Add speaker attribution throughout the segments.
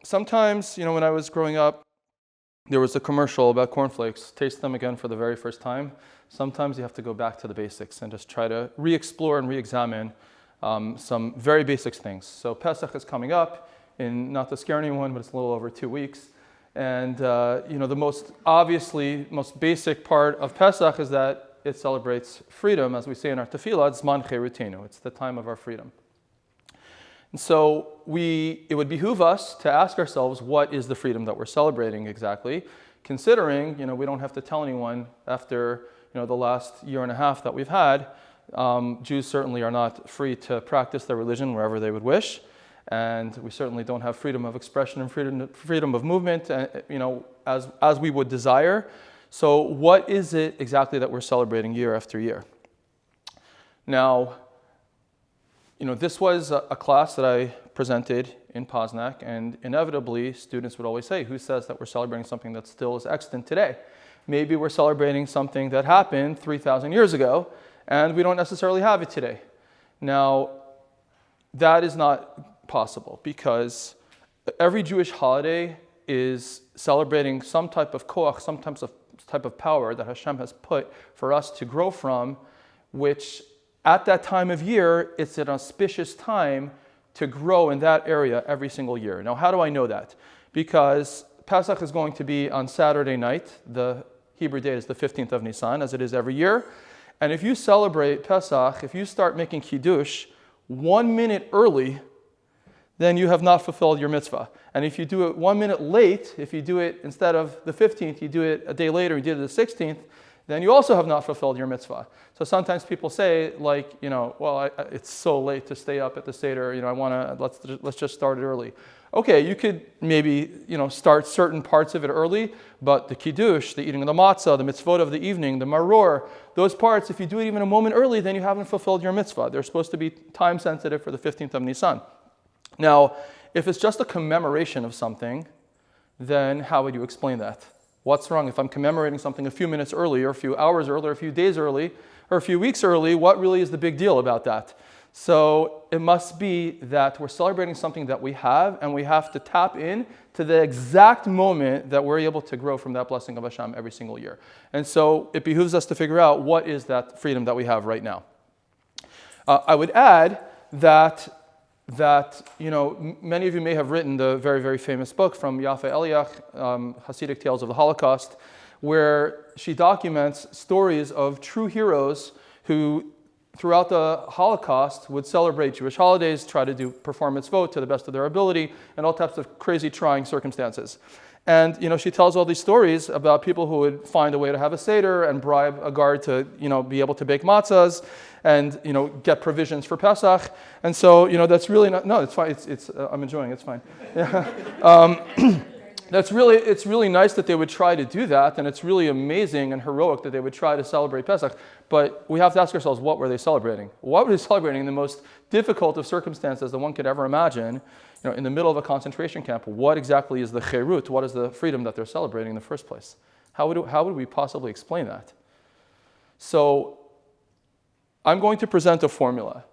Speaker 1: sometimes, when I was growing up, there was a commercial about cornflakes. Taste them again for the very first time. Sometimes you have to go back to the basics and just try to re-explore and re-examine some very basic things. So Pesach is coming up in, not to scare anyone, but it's a little over 2 weeks. And the most basic part of Pesach is that it celebrates freedom, as we say in our tefillah, Zman Cherutenu. It's the time of our freedom. And so it would behoove us to ask ourselves, what is the freedom that we're celebrating exactly? Considering, we don't have to tell anyone after, the last year and a half that we've had, Jews certainly are not free to practice their religion wherever they would wish. And we certainly don't have freedom of expression and freedom of movement, as we would desire. So what is it exactly that we're celebrating year after year? Now, this was a class that I presented in Poznak, and inevitably students would always say, who says that we're celebrating something that still is extant today? Maybe we're celebrating something that happened 3,000 years ago, and we don't necessarily have it today. Now, that is not possible, because every Jewish holiday is celebrating some type of koach, some type of power that Hashem has put for us to grow from, which at that time of year, it's an auspicious time to grow in that area every single year. Now, how do I know that? Because Pesach is going to be on Saturday night. The Hebrew date is the 15th of Nisan, as it is every year. And if you celebrate Pesach, if you start making Kiddush 1 minute early, then you have not fulfilled your mitzvah. And if you do it 1 minute late, if you do it instead of the 15th, you do it a day later, you did it the 16th, then you also have not fulfilled your mitzvah. So sometimes people say, it's so late to stay up at the Seder, let's just start it early. Okay, you could maybe, start certain parts of it early, but the Kiddush, the eating of the matzah, the mitzvot of the evening, the maror, those parts, if you do it even a moment early, then you haven't fulfilled your mitzvah. They're supposed to be time sensitive for the 15th of Nisan. Now, if it's just a commemoration of something, then how would you explain that? What's wrong if I'm commemorating something a few minutes early, or a few hours early, or a few days early, or a few weeks early? What really is the big deal about that? So it must be that we're celebrating something that we have, and we have to tap in to the exact moment that we're able to grow from that blessing of Hashem every single year. And so it behooves us to figure out what is that freedom that we have right now. I would add that many of you may have written the very, very famous book from Yafa Eliach, Hasidic Tales of the Holocaust, where she documents stories of true heroes who, throughout the Holocaust, would celebrate Jewish holidays, try to perform mitzvot to the best of their ability, and all types of crazy, trying circumstances. And she tells all these stories about people who would find a way to have a Seder and bribe a guard to be able to bake matzahs and get provisions for Pesach. And so that's really not, no, it's fine. It's I'm enjoying it. It's fine. Yeah. It's really nice that they would try to do that, and it's really amazing and heroic that they would try to celebrate Pesach. But we have to ask ourselves, what were they celebrating? What were they celebrating in the most difficult of circumstances that one could ever imagine? In the middle of a concentration camp, what exactly is the cherut? What is the freedom that they're celebrating in the first place? How would we possibly explain that? So I'm going to present a formula,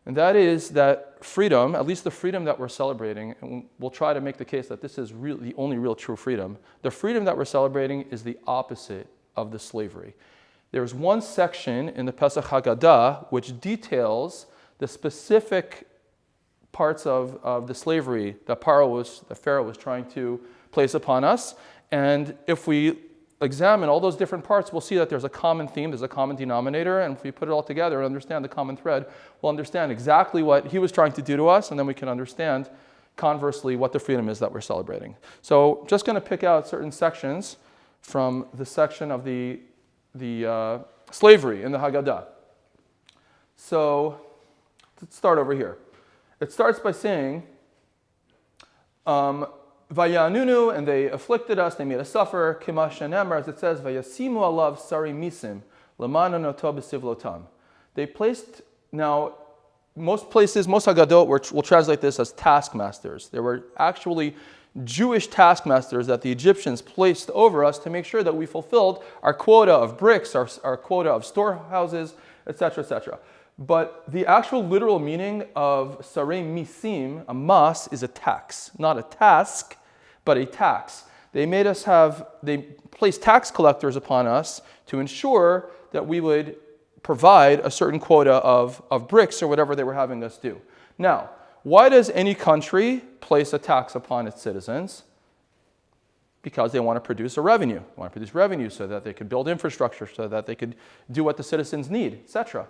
Speaker 1: and that is that freedom, at least the freedom that we're celebrating, and we'll try to make the case that this is the only real true freedom, the freedom that we're celebrating is the opposite of the slavery. There's one section in the Pesach Haggadah which details the specific parts of the slavery that Pharaoh was trying to place upon us. And if we examine all those different parts, we'll see that there's a common theme, there's a common denominator, and if we put it all together and understand the common thread, we'll understand exactly what he was trying to do to us, and then we can understand, conversely, what the freedom is that we're celebrating. So just going to pick out certain sections from the section of the slavery in the Haggadah. So let's start over here. It starts by saying, Vayanunu, and they afflicted us, they made us suffer, Kima shenemar, as it says, Vayasimu alav sari misim, lamana noto b'sivlotam. They placed, now, most places, most Haggadot will translate this as taskmasters. There were actually Jewish taskmasters that the Egyptians placed over us to make sure that we fulfilled our quota of bricks, our quota of storehouses, etc., etc. But the actual literal meaning of sarei misim, a mas, is a tax, not a task, but a tax. They placed tax collectors upon us to ensure that we would provide a certain quota of bricks or whatever they were having us do. Now, why does any country place a tax upon its citizens? Because they want to produce a revenue. They want to produce revenue so that they could build infrastructure, so that they could do what the citizens need, etc.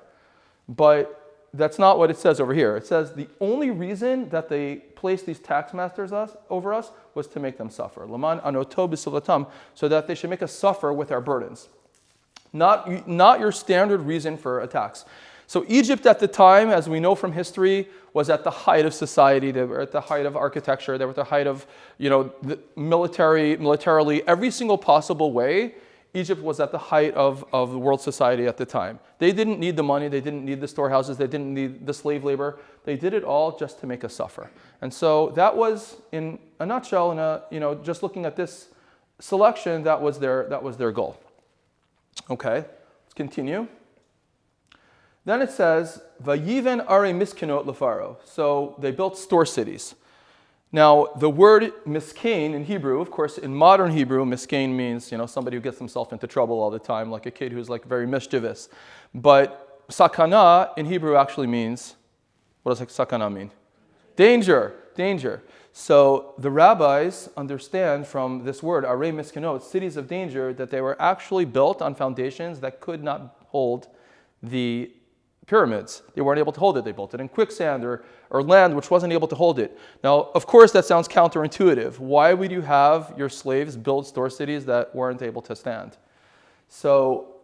Speaker 1: But that's not what it says over here. It says the only reason that they placed these taxmasters over us was to make them suffer. Laman anoto b'silatam, so that they should make us suffer with our burdens. Not your standard reason for a tax. So Egypt at the time, as we know from history, was at the height of society. They were at the height of architecture. They were at the height of, the militarily, every single possible way. Egypt was at the height of the world society at the time. They didn't need the money. They didn't need the storehouses. They didn't need the slave labor. They did it all just to make us suffer. And so that was, in a nutshell, just looking at this selection, that was their goal. Okay, let's continue. Then it says, Vayiven are miskinot lefaro. So they built store cities. Now, the word miskain in Hebrew, of course, in modern Hebrew, miskain means, somebody who gets himself into trouble all the time, like a kid who's like very mischievous. But sakana in Hebrew actually means, what does sakana mean? Danger. So the rabbis understand from this word, arei miskinot, cities of danger, that they were actually built on foundations that could not hold the pyramids. They weren't able to hold it. They built it in quicksand or land which wasn't able to hold it. Now, of course, that sounds counterintuitive. Why would you have your slaves build store cities that weren't able to stand? So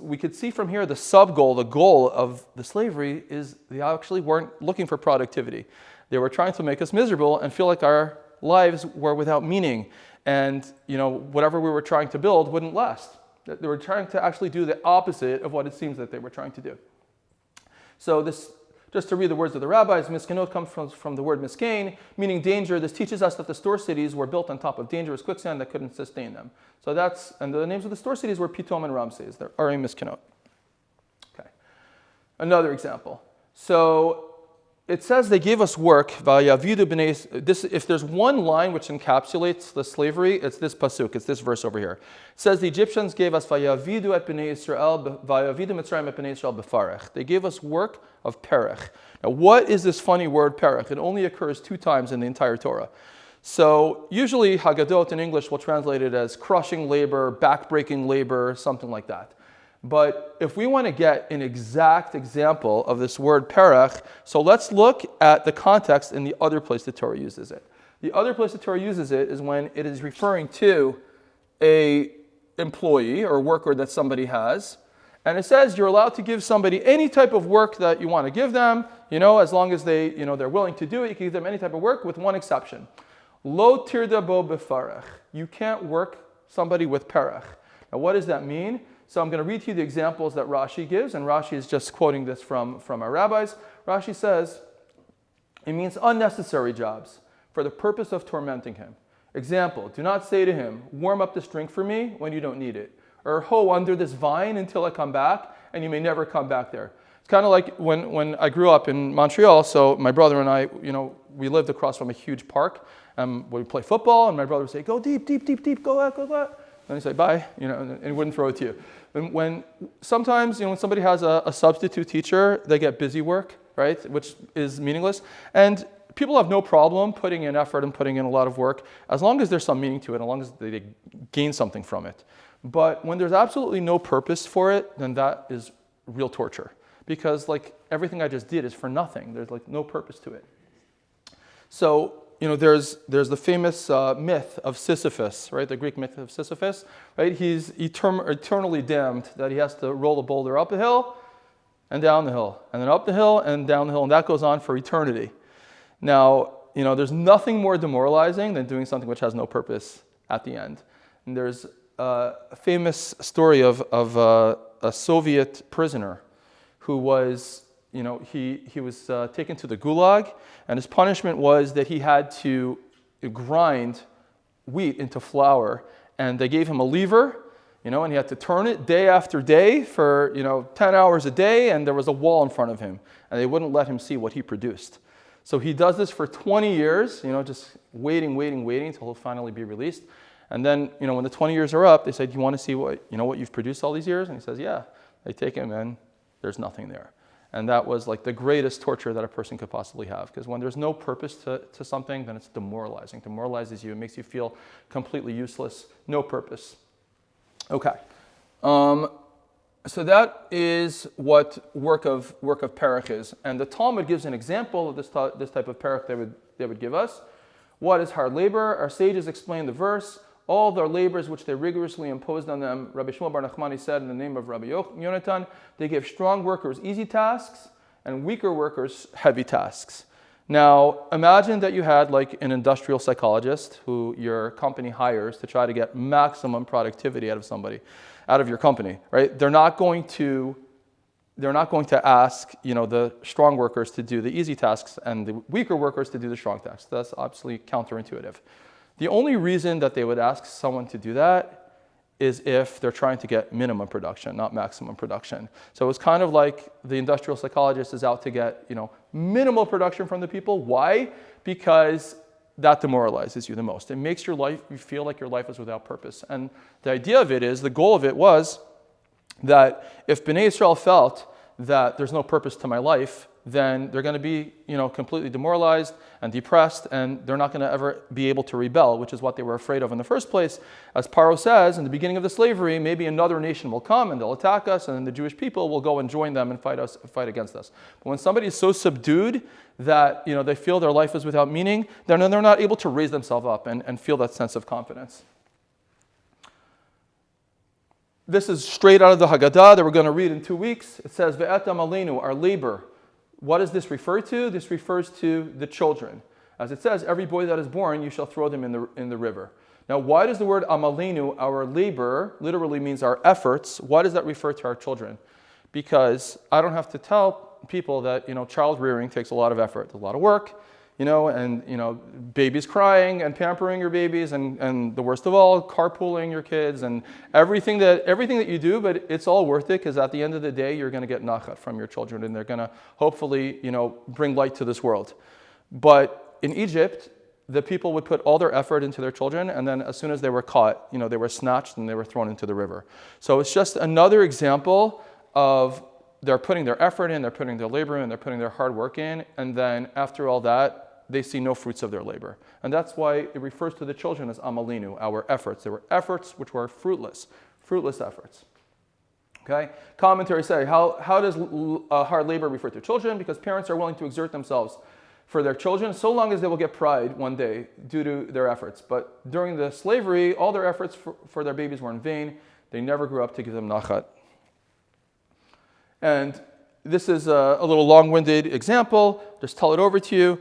Speaker 1: we could see from here the sub-goal, the goal of the slavery is they actually weren't looking for productivity. They were trying to make us miserable and feel like our lives were without meaning. And whatever we were trying to build wouldn't last. They were trying to actually do the opposite of what it seems that they were trying to do. So this, just to read the words of the rabbis, miskinot comes from the word miskain, meaning danger. This teaches us that the store cities were built on top of dangerous quicksand that couldn't sustain them. So and the names of the store cities were Pitom and Ramses. They're Arei miskinot. Okay. Another example. So it says they gave us work. If there's one line which encapsulates the slavery, it's this pasuk, it's this verse over here. It says the Egyptians gave us vayavidu et bnei Yisrael, vayavidu Mitzrayim et bnei Yisrael befarech. They gave us work of perech. Now, what is this funny word perech? It only occurs 2 times in the entire Torah. So usually Haggadot in English will translate it as crushing labor, backbreaking labor, something like that. But if we want to get an exact example of this word perech, so let's look at the context in the other place the Torah uses it. The other place the Torah uses it is when it is referring to a employee or worker that somebody has. And it says you're allowed to give somebody any type of work that you want to give them, as long as they're willing to do it. You can give them any type of work with one exception. Lo tirda bo befarech. You can't work somebody with perech. Now, what does that mean? So I'm going to read to you the examples that Rashi gives, and Rashi is just quoting this from our rabbis. Rashi says, it means unnecessary jobs for the purpose of tormenting him. Example, do not say to him, warm up this drink for me when you don't need it. Or hoe under this vine until I come back, and you may never come back there. It's kind of like when I grew up in Montreal, so my brother and I, we lived across from a huge park. We play football, and my brother would say, go deep, deep, deep, deep, go out, go out. And he'd say, bye, and he wouldn't throw it to you. And sometimes, when somebody has a substitute teacher, they get busy work, right, which is meaningless. And people have no problem putting in effort and putting in a lot of work, as long as there's some meaning to it, as long as they gain something from it. But when there's absolutely no purpose for it, then that is real torture. Because everything I just did is for nothing. There's no purpose to it. So, there's the famous myth of Sisyphus, right? The Greek myth of Sisyphus, right? He's eternally damned that he has to roll a boulder up a hill and down the hill, and then up the hill and down the hill, and that goes on for eternity. Now, there's nothing more demoralizing than doing something which has no purpose at the end. And there's a famous story of a Soviet prisoner who was, he was taken to the Gulag, and his punishment was that he had to grind wheat into flour, and they gave him a lever, and he had to turn it day after day for 10 hours a day, and there was a wall in front of him, and they wouldn't let him see what he produced. So he does this for 20 years, just waiting until he'll finally be released. And then, when the 20 years are up, they say, do you want to see what you've produced all these years? And he says, yeah. They take him and there's nothing there. And that was like the greatest torture that a person could possibly have. Because when there's no purpose to something, then it's demoralizing. It demoralizes you. It makes you feel completely useless. No purpose. Okay. So that is what work of perek is. And the Talmud gives an example of this type of perek they would give us. What is hard labor? Our sages explain the verse. All their labors which they rigorously imposed on them, Rabbi Shmuel Bar Nachmani said in the name of Rabbi Yonatan, they gave strong workers easy tasks and weaker workers heavy tasks. Now, imagine that you had like an industrial psychologist who your company hires to try to get maximum productivity out of your company, right? They're not going to ask, the strong workers to do the easy tasks and the weaker workers to do the strong tasks. That's obviously counterintuitive. The only reason that they would ask someone to do that is if they're trying to get minimum production, not maximum production. So it's kind of like the industrial psychologist is out to get, minimal production from the people. Why? Because that demoralizes you the most. It makes you feel like your life is without purpose. And the idea of it is, the goal of it was that if Bnei Israel felt that there's no purpose to my life, then they're going to be, completely demoralized and depressed, and they're not going to ever be able to rebel, which is what they were afraid of in the first place. As Paro says, in the beginning of the slavery, maybe another nation will come and they'll attack us, and then the Jewish people will go and join them and fight against us. But when somebody is so subdued that, they feel their life is without meaning, then they're not able to raise themselves up and feel that sense of confidence. This is straight out of the Haggadah that we're going to read in 2 weeks. It says, Ve'etam aleinu, our labor. What does this refer to? This refers to the children. As it says, every boy that is born, you shall throw them in the river. Now, why does the word amalenu, our labor, literally means our efforts? Why does that refer to our children? Because I don't have to tell people that, child rearing takes a lot of effort, a lot of work, and babies crying and pampering your babies, and the worst of all, carpooling your kids and everything that you do, but it's all worth it, because at the end of the day, you're going to get nachat from your children, and they're going to hopefully, bring light to this world. But in Egypt, the people would put all their effort into their children, and then as soon as they were caught, they were snatched and they were thrown into the river. So it's just another example of they're putting their effort in, they're putting their labor in, they're putting their hard work in, and then after all that, they see no fruits of their labor. And that's why it refers to the children as amalinu, our efforts. They were efforts which were fruitless efforts. Okay? Commentaries say, how does hard labor refer to children? Because parents are willing to exert themselves for their children, so long as they will get pride one day due to their efforts. But during the slavery, all their efforts for their babies were in vain. They never grew up to give them nachat. And this is a little long-winded example. Just tell it over to you.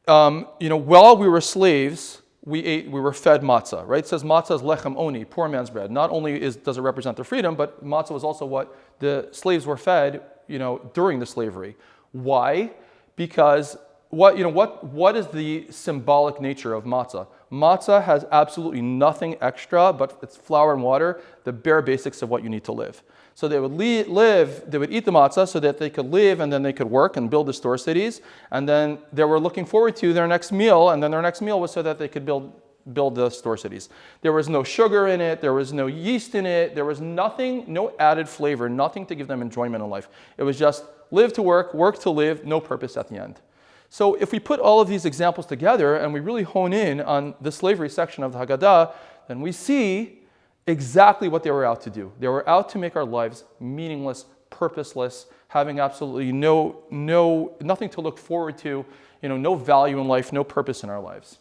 Speaker 1: While we were slaves, we were fed matzah, right? It says matzah is lechem oni, poor man's bread. Not only does it represent their freedom, but matzah was also what the slaves were fed, during the slavery. Why? Because what is the symbolic nature of matzah? Matzah has absolutely nothing extra, but it's flour and water, the bare basics of what you need to live. So they would eat the matzah so that they could live, and then they could work and build the store cities. And then they were looking forward to their next meal, and then their next meal was so that they could build the store cities. There was no sugar in it, there was no yeast in it, there was nothing, no added flavor, nothing to give them enjoyment in life. It was just live to work, work to live, no purpose at the end. So if we put all of these examples together and we really hone in on the slavery section of the Haggadah, then we see exactly what they were out to do. They were out to make our lives meaningless, purposeless, having absolutely nothing to look forward to, no value in life, no purpose in our lives.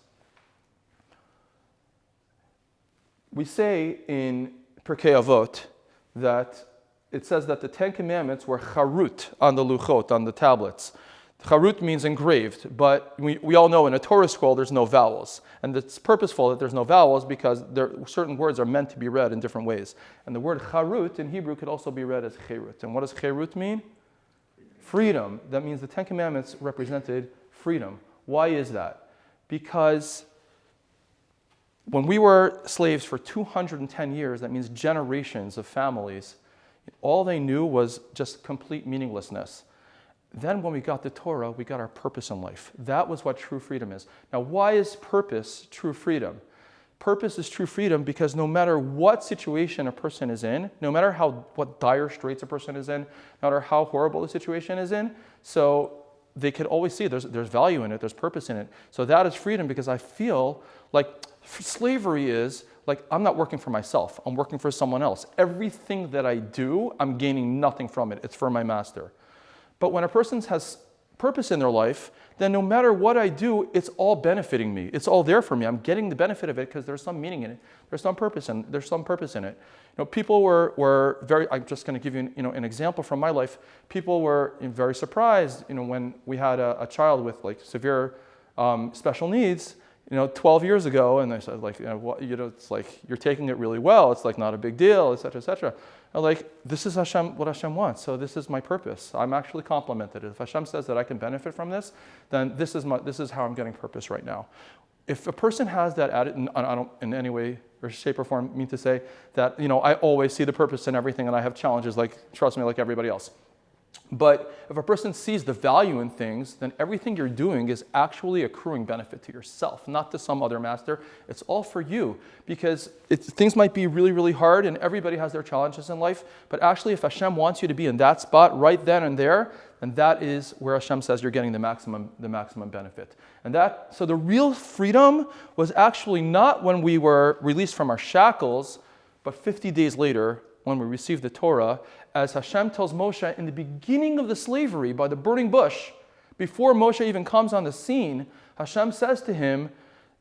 Speaker 1: We say in Pirkei Avot that it says that the 10 Commandments were charut on the luchot, on the tablets. Charut means engraved, but we all know in a Torah scroll there's no vowels. And it's purposeful that there's no vowels because certain words are meant to be read in different ways. And the word charut in Hebrew could also be read as cherut. And what does cherut mean? Freedom. That means the 10 Commandments represented freedom. Why is that? Because when we were slaves for 210 years, that means generations of families, all they knew was just complete meaninglessness. then when we got the Torah, we got our purpose in life. That was what true freedom is. Now, why is purpose true freedom? Purpose is true freedom because no matter what situation a person is in, no matter what dire straits a person is in, no matter how horrible the situation is in, so they can always see there's value in it, there's purpose in it. So that is freedom, because I feel like slavery is like I'm not working for myself, I'm working for someone else. Everything that I do, I'm gaining nothing from it. It's for my master. But when a person has purpose in their life, then no matter what I do, it's all benefiting me. It's all there for me. I'm getting the benefit of it because there's some meaning in it. There's some purpose in it. People were very, I'm just going to give you, an example from my life. People were very surprised, when we had a child with like severe special needs, 12 years ago, and they said it's like you're taking it really well. It's like not a big deal, etc., etc. I'm like, this is what Hashem wants. So this is my purpose. I'm actually complimented. If Hashem says that I can benefit from this, then this is how I'm getting purpose right now. If a person has that attitude, I don't in any way or shape or form mean to say that I always see the purpose in everything and I have challenges trust me, like everybody else. But if a person sees the value in things, then everything you're doing is actually accruing benefit to yourself, not to some other master. It's all for you, because things might be really, really hard, and everybody has their challenges in life. But actually, if Hashem wants you to be in that spot right then and there, then that is where Hashem says you're getting the maximum benefit. So the real freedom was actually not when we were released from our shackles, but 50 days later, when we received the Torah, as Hashem tells Moshe in the beginning of the slavery by the burning bush, before Moshe even comes on the scene, Hashem says to him,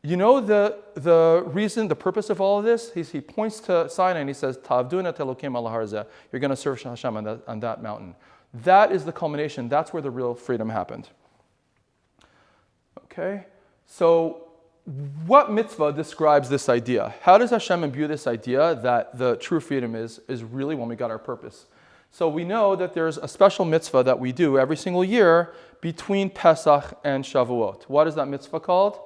Speaker 1: the reason, the purpose of all of this, he points to Sinai and he says, Ta'avdun et Elokim ala har zeh. You're going to serve Hashem on that mountain. That is the culmination. That's where the real freedom happened. Okay? So, what mitzvah describes this idea? How does Hashem imbue this idea that the true freedom is really when we got our purpose? So we know that there's a special mitzvah that we do every single year between Pesach and Shavuot. What is that mitzvah called?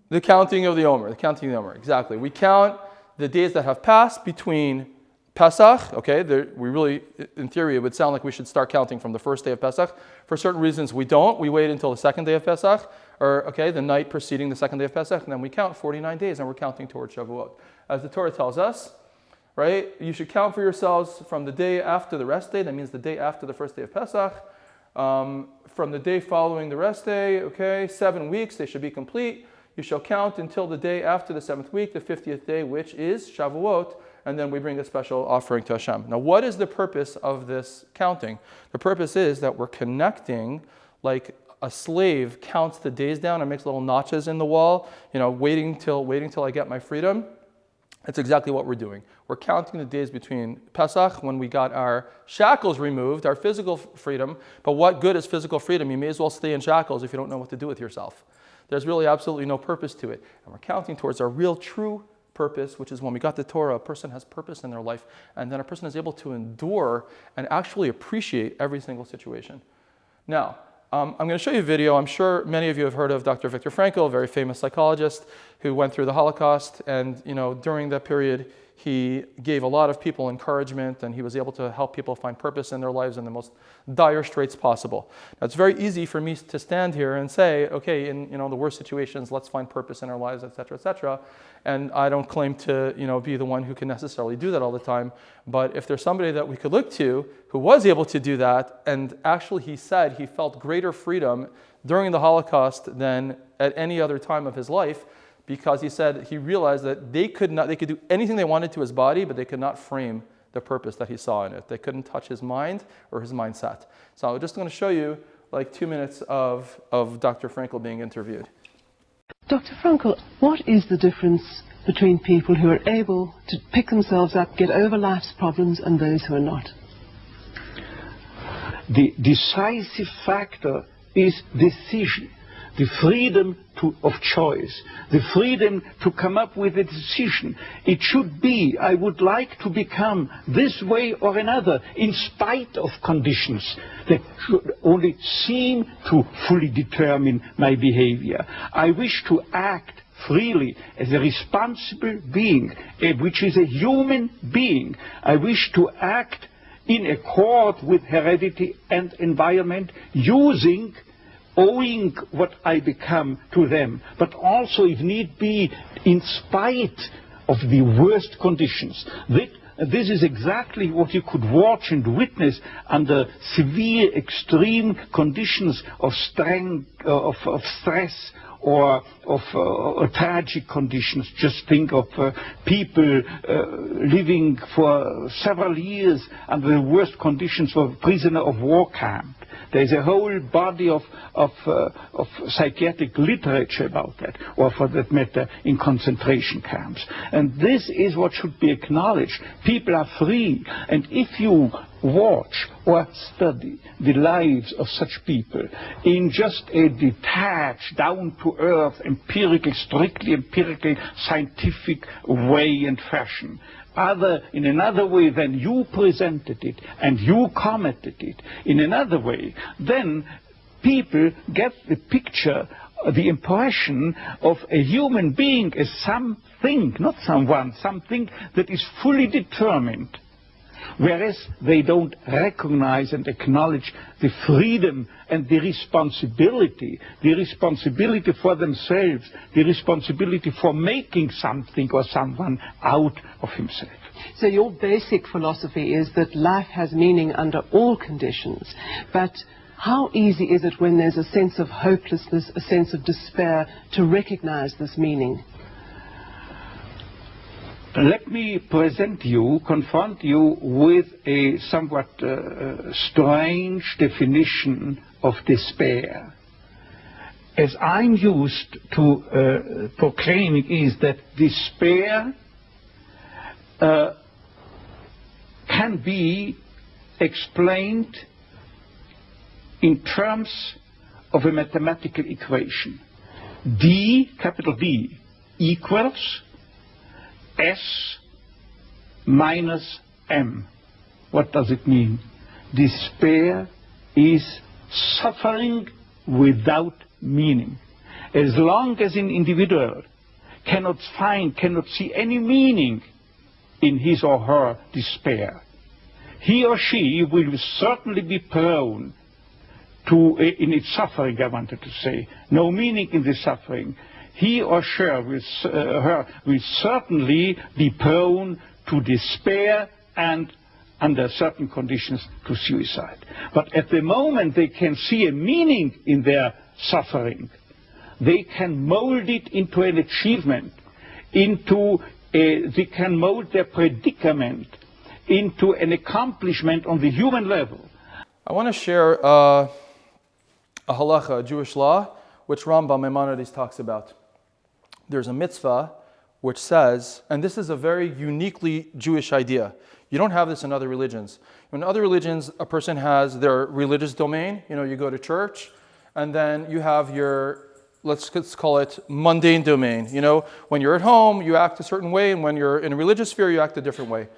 Speaker 1: The counting of the Omer. The counting of the Omer, exactly. We count the days that have passed between Pesach, okay, we really, in theory, it would sound like we should start counting from the first day of Pesach. For certain reasons, we don't. We wait until the second day of Pesach, or the night preceding the second day of Pesach, and then we count 49 days, and we're counting towards Shavuot. As the Torah tells us, right, you should count for yourselves from the day after the rest day, that means the day after the first day of Pesach, from the day following the rest day, 7 weeks, they should be complete. You shall count until the day after the 7th week, the 50th day, which is Shavuot, and then we bring a special offering to Hashem. Now, what is the purpose of this counting? The purpose is that we're connecting, like a slave counts the days down and makes little notches in the wall, waiting till I get my freedom. That's exactly what we're doing. We're counting the days between Pesach, when we got our shackles removed, our physical freedom. But what good is physical freedom? You may as well stay in shackles if you don't know what to do with yourself. There's really absolutely no purpose to it. And we're counting towards our real true purpose, which is when we got the Torah, a person has purpose in their life, and then a person is able to endure and actually appreciate every single situation. Now, I'm going to show you a video. I'm sure many of you have heard of Dr. Viktor Frankl, a very famous psychologist who went through the Holocaust, and during that period, he gave a lot of people encouragement, and he was able to help people find purpose in their lives in the most dire straits possible. Now, it's very easy for me to stand here and say, okay, in the worst situations, let's find purpose in our lives, etc., etc. And I don't claim to, be the one who can necessarily do that all the time. But if there's somebody that we could look to who was able to do that, and actually he said he felt greater freedom during the Holocaust than at any other time of his life, because he said he realized that they could do anything they wanted to his body, but they could not frame the purpose that he saw in it. They couldn't touch his mind or his mindset. So I'm just going to show you like 2 minutes of Dr. Frankl being interviewed.
Speaker 2: Dr. Frankl, what is the difference between people who are able to pick themselves up, get over life's problems, and those who are not?
Speaker 3: The decisive factor is decision. The freedom of choice, the freedom to come up with a decision. It should be, I would like to become this way or another, in spite of conditions that should only seem to fully determine my behavior. I wish to act freely as a responsible being, which is a human being. I wish to act in accord with heredity and environment, owing what I become to them, but also, if need be, in spite of the worst conditions. This is exactly what you could watch and witness under severe, extreme conditions of stress or of tragic conditions. Just think of people living for several years under the worst conditions of a prisoner of war camp. There's a whole body of psychiatric literature about that, or for that matter, in concentration camps. And this is what should be acknowledged. People are free, and if you watch or study the lives of such people in just a detached, down-to-earth, strictly empirical, scientific way and fashion, in another way than you presented it and you commented it in another way, then people get the picture, the impression of a human being as something, not someone, something that is fully determined. Whereas they don't recognize and acknowledge the freedom and the responsibility for themselves, the responsibility for making something or someone out of himself.
Speaker 2: So your basic philosophy is that life has meaning under all conditions, but how easy is it when there's a sense of hopelessness, a sense of despair, to recognize this meaning?
Speaker 3: Let me confront you with a somewhat strange definition of despair. As I'm used to proclaiming is that despair can be explained in terms of a mathematical equation. D, capital D, equals S minus M. What does it mean? Despair is suffering without meaning. As long as an individual cannot see any meaning in his or her despair, he or she will certainly be prone to, in its suffering, I wanted to say, no meaning in the suffering. He or she will certainly be prone to despair and, under certain conditions, to suicide. But at the moment they can see a meaning in their suffering, they can mold it into an achievement, they can mold their predicament into an accomplishment on the human level.
Speaker 1: I want to share a halacha, a Jewish law, which Rambam Maimonides talks about. There's a mitzvah which says, and this is a very uniquely Jewish idea. You don't have this in other religions. In other religions, a person has their religious domain. You go to church, and then you have your, let's call it mundane domain. When you're at home, you act a certain way, and when you're in a religious sphere, you act a different way.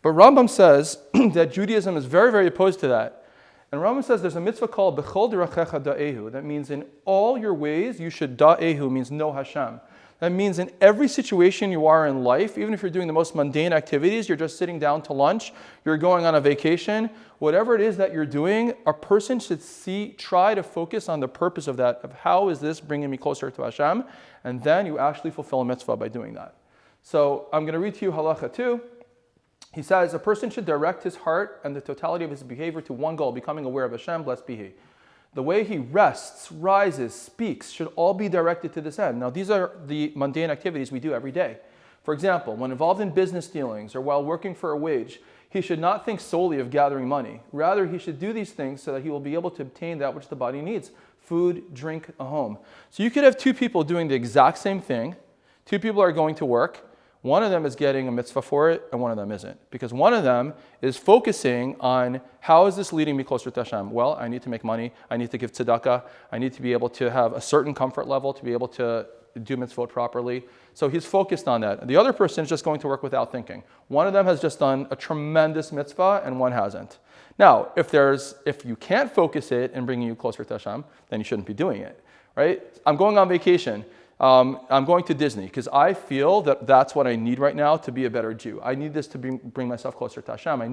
Speaker 1: But Rambam says that Judaism is very, very opposed to that. And Rambam says there's a mitzvah called B'chol derachecha da'ehu. That means in all your ways, you should da'ehu, means know Hashem. That means in every situation you are in life, even if you're doing the most mundane activities, you're just sitting down to lunch, you're going on a vacation, whatever it is that you're doing, a person should try to focus on the purpose of that, of how is this bringing me closer to Hashem, and then you actually fulfill a mitzvah by doing that. So I'm going to read to you halacha 2. He says, a person should direct his heart and the totality of his behavior to one goal, becoming aware of Hashem, blessed be He. The way he rests, rises, speaks should all be directed to this end. Now, these are the mundane activities we do every day. For example, when involved in business dealings or while working for a wage, he should not think solely of gathering money. Rather, he should do these things so that he will be able to obtain that which the body needs: food, drink, a home. So you could have two people doing the exact same thing. Two people are going to work. One of them is getting a mitzvah for it, and one of them isn't. Because one of them is focusing on, how is this leading me closer to Hashem? Well, I need to make money. I need to give tzedakah. I need to be able to have a certain comfort level to be able to do mitzvot properly. So he's focused on that. The other person is just going to work without thinking. One of them has just done a tremendous mitzvah, and one hasn't. Now, if you can't focus it in bringing you closer to Hashem, then you shouldn't be doing it, right? I'm going on vacation. I'm going to Disney because I feel that that's what I need right now to be a better Jew. I need this to bring myself closer to Hashem. I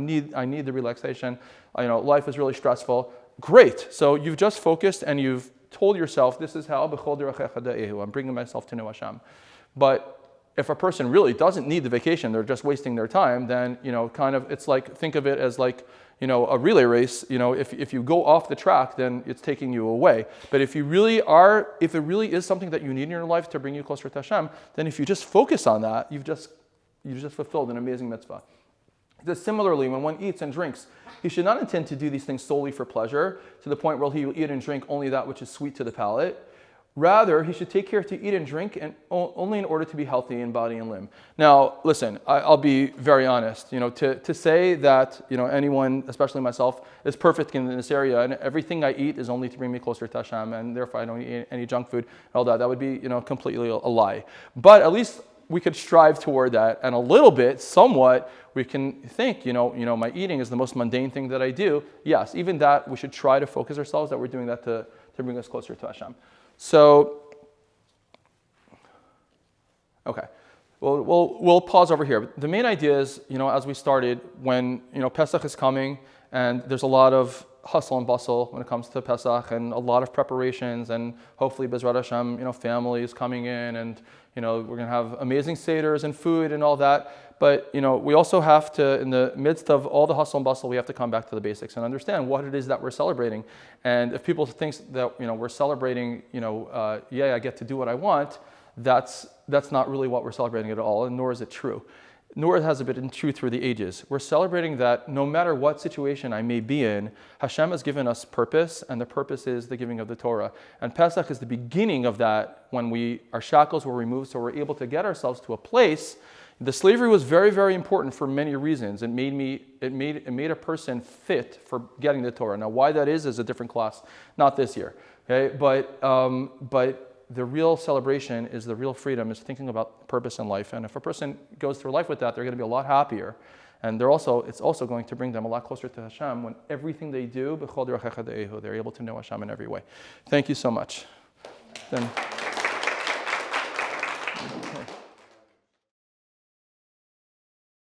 Speaker 1: need the relaxation. Life is really stressful. Great. So you've just focused and you've told yourself, this is how I'm bringing myself to know Hashem. But if a person really doesn't need the vacation, they're just wasting their time, then, it's like, think of it as like, a relay race. If you go off the track, then it's taking you away. But if it really is something that you need in your life to bring you closer to Hashem, then if you just focus on that, you've just fulfilled an amazing mitzvah. Similarly, when one eats and drinks, he should not intend to do these things solely for pleasure, to the point where he will eat and drink only that which is sweet to the palate. Rather, he should take care to eat and drink and only in order to be healthy in body and limb. Now, listen, I'll be very honest. To say that anyone, especially myself, is perfect in this area and everything I eat is only to bring me closer to Hashem, and therefore I don't eat any junk food and all that. That would be completely a lie. But at least we could strive toward that, and a little bit, somewhat, we can think, my eating is the most mundane thing that I do. Yes, even that, we should try to focus ourselves that we're doing that to bring us closer to Hashem. So, okay, we'll pause over here. The main idea is, as we started, when Pesach is coming, and there's a lot of hustle and bustle when it comes to Pesach, and a lot of preparations, and hopefully Bezrat Hashem, families coming in, and we're going to have amazing seders and food and all that. But we also have to, in the midst of all the hustle and bustle, we have to come back to the basics and understand what it is that we're celebrating. And if people think that we're celebrating, I get to do what I want, that's not really what we're celebrating at all, and nor is it true. Nor has it been true through the ages. We're celebrating that no matter what situation I may be in, Hashem has given us purpose, and the purpose is the giving of the Torah. And Pesach is the beginning of that, when our shackles were removed, so we're able to get ourselves to a place. The slavery was very, very important for many reasons. It made a person fit for getting the Torah. Now, why that is a different class, not this year. Okay, but the real celebration is the real freedom, is thinking about purpose in life. And if a person goes through life with that, they're going to be a lot happier. And it's also going to bring them a lot closer to Hashem when everything they do, they're able to know Hashem in every way. Thank you so much. Then. Okay.